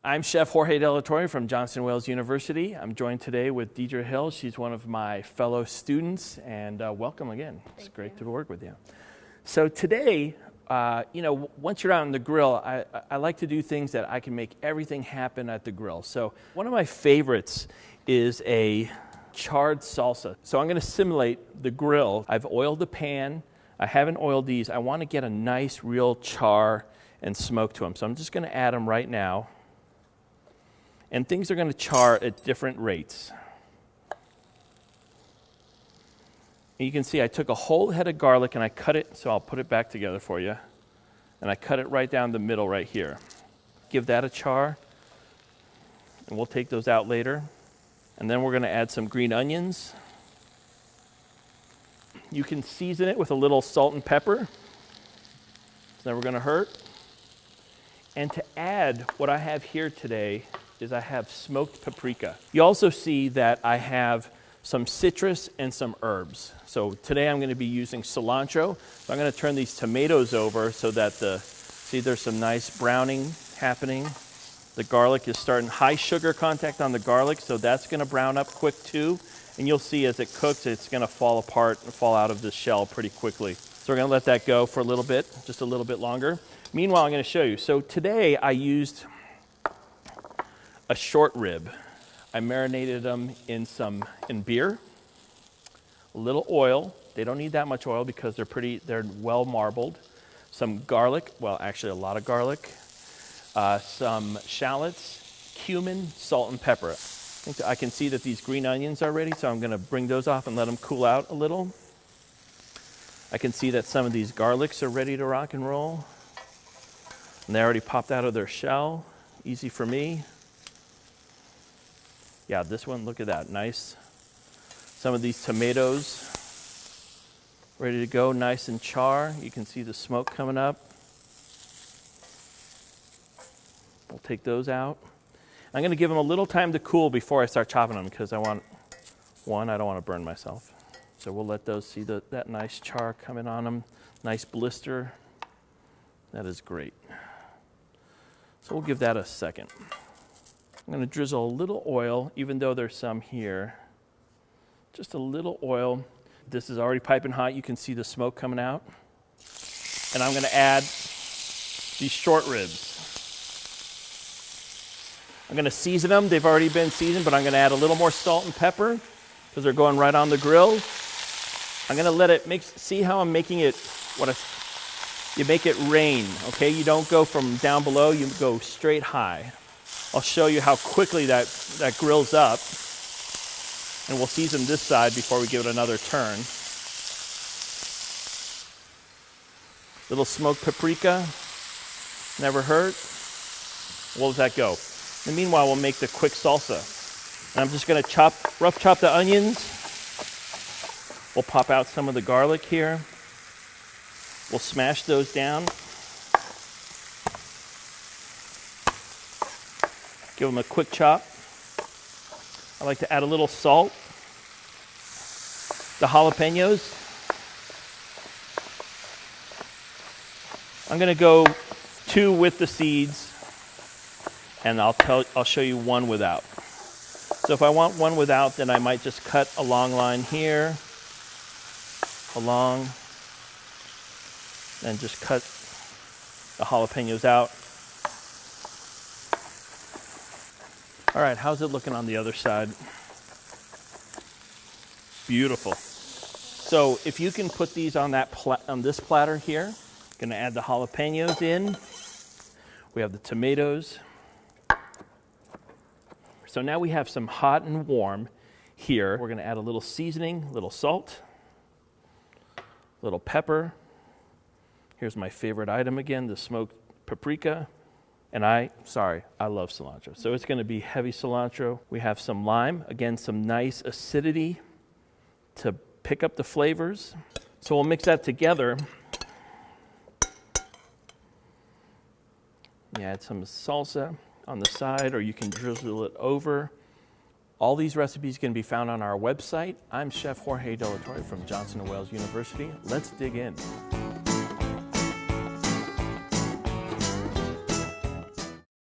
I'm Chef Jorge De La Torre from Johnson Wales University. I'm joined today with Deidre Hill. She's one of my fellow students, and welcome again. It's great to work with you. So today, once you're out on the grill, I like to do things that I can make everything happen at the grill. So one of my favorites is a charred salsa. So I'm going to simulate the grill. I've oiled the pan. I haven't oiled these. I want to get a nice real char and smoke to them. So I'm just going to add them right now. And things are going to char at different rates. And you can see I took a whole head of garlic and I cut it, so I'll put it back together for you. And I cut it right down the middle right here. Give that a char, and we'll take those out later. And then we're going to add some green onions. You can season it with a little salt and pepper. It's never going to hurt. And to add, what I have here today is I have smoked paprika. You also see that I have some citrus and some herbs. So today I'm going to be using cilantro. So I'm going to turn these tomatoes over so that see there's some nice browning happening. The garlic is starting high sugar contact on the garlic, so that's going to brown up quick too. And you'll see as it cooks, it's going to fall apart and fall out of the shell pretty quickly. So we're going to let that go for a little bit, just a little bit longer. Meanwhile, I'm going to show you. So today I used a short rib. I marinated them in beer, a little oil. They don't need that much oil because they're well marbled. Some garlic, well actually a lot of garlic. Some shallots, cumin, salt and pepper. I can see that these green onions are ready, so I'm going to bring those off and let them cool out a little. I can see that some of these garlics are ready to rock and roll. And they already popped out of their shell. Easy for me. Yeah, this one, look at that, nice. Some of these tomatoes ready to go, nice and char. You can see the smoke coming up. We'll take those out. I'm going to give them a little time to cool before I start chopping them because I don't want to burn myself. So we'll let those see that nice char coming on them. Nice blister. That is great. So we'll give that a second. I'm going to drizzle a little oil, even though there's some here. Just a little oil. This is already piping hot. You can see the smoke coming out. And I'm going to add these short ribs. I'm going to season them. They've already been seasoned, but I'm going to add a little more salt and pepper because they're going right on the grill. I'm going to let it mix. See how I'm making it, you make it rain, okay? You don't go from down below, you go straight high. I'll show you how quickly that grills up. And we'll season this side before we give it another turn. Little smoked paprika, never hurt. We'll let that go. And meanwhile, we'll make the quick salsa. And I'm just going to rough chop the onions. We'll pop out some of the garlic here. We'll smash those down. Give them a quick chop. I like to add a little salt. The jalapenos. I'm going to go 2 with the seeds, and I'll show you 1 without. So if I want 1 without, then I might just cut a long line here, along, and just cut the jalapenos out. All right, how's it looking on the other side? Beautiful. So if you can put these on this platter here, I'm gonna add the jalapenos in. We have the tomatoes. So now we have some hot and warm here. We're gonna add a little seasoning, a little salt, a little pepper. Here's my favorite item again, the smoked paprika. And I love cilantro. So it's going to be heavy cilantro. We have some lime. Again, some nice acidity to pick up the flavors. So we'll mix that together. You add some salsa on the side, or you can drizzle it over. All these recipes can be found on our website. I'm Chef Jorge De La Torre from Johnson & Wales University. Let's dig in.